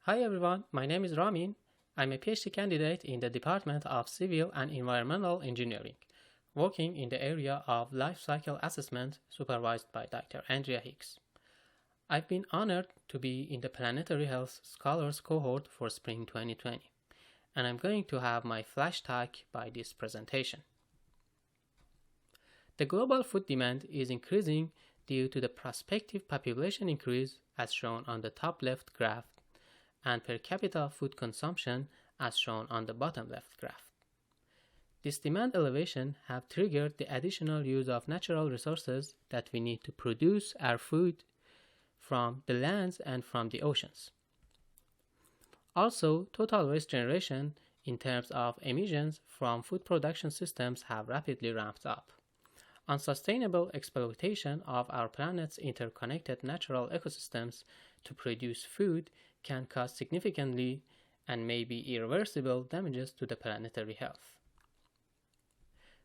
Hi everyone, my name is Ramin. I'm a PhD candidate in the Department of Civil and Environmental Engineering, working in the area of life cycle assessment supervised by Dr. Andrea Hicks. I've been honored to be in the Planetary Health Scholars Cohort for Spring 2020, and I'm going to have my flash talk by this presentation. The global food demand is increasing due to the prospective population increase as shown on the top left graph and per capita food consumption as shown on the bottom left graph. This demand elevation have triggered the additional use of natural resources that we need to produce our food from the lands and from the oceans. Also, total waste generation in terms of emissions from food production systems have rapidly ramped up. Unsustainable exploitation of our planet's interconnected natural ecosystems to produce food can cause significantly and maybe irreversible damages to the planetary health.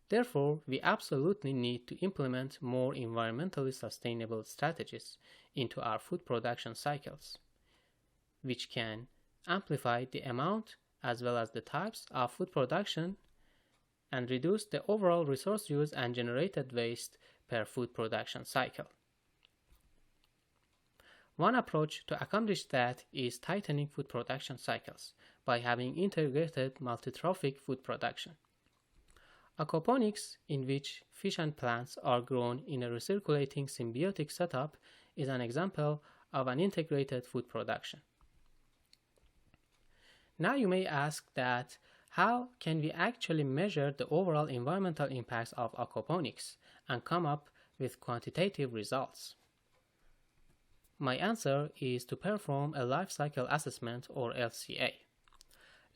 Therefore, we absolutely need to implement more environmentally sustainable strategies into our food production cycles, which can amplify the amount as well as the types of food production and reduce the overall resource use and generated waste per food production cycle. One approach to accomplish that is tightening food production cycles by having integrated multi-trophic food production. Aquaponics, in which fish and plants are grown in a recirculating symbiotic setup, is an example of an integrated food production. Now you may ask that how can we actually measure the overall environmental impacts of aquaponics and come up with quantitative results? My answer is to perform a life cycle assessment or LCA.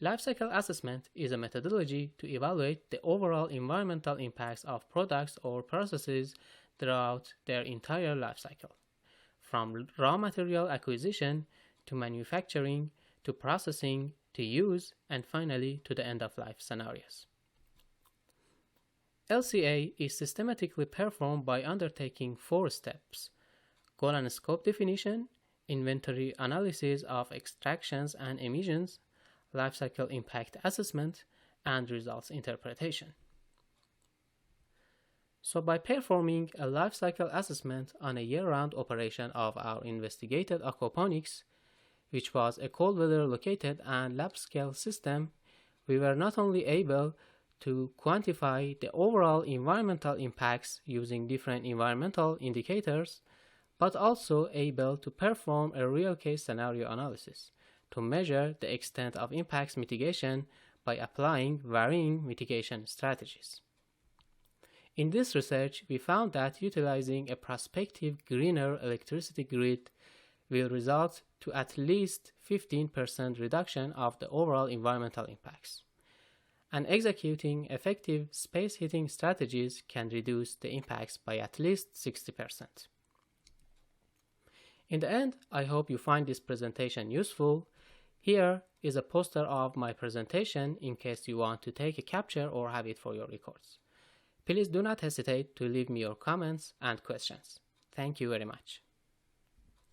Life cycle assessment is a methodology to evaluate the overall environmental impacts of products or processes throughout their entire life cycle, from raw material acquisition to manufacturing to processing to use and finally to the end-of-life scenarios. LCA is systematically performed by undertaking 4 steps: goal and scope definition, inventory analysis of extractions and emissions, life cycle impact assessment, and results interpretation. So by performing a life cycle assessment on a year-round operation of our investigated aquaponics, which was a cold weather located and lab scale system, we were not only able to quantify the overall environmental impacts using different environmental indicators, but also able to perform a real case scenario analysis to measure the extent of impacts mitigation by applying varying mitigation strategies. In this research, we found that utilizing a prospective greener electricity grid will result to at least 15% reduction of the overall environmental impacts. And executing effective space heating strategies can reduce the impacts by at least 60%. In the end, I hope you find this presentation useful. Here is a poster of my presentation in case you want to take a capture or have it for your records. Please do not hesitate to leave me your comments and questions. Thank you very much.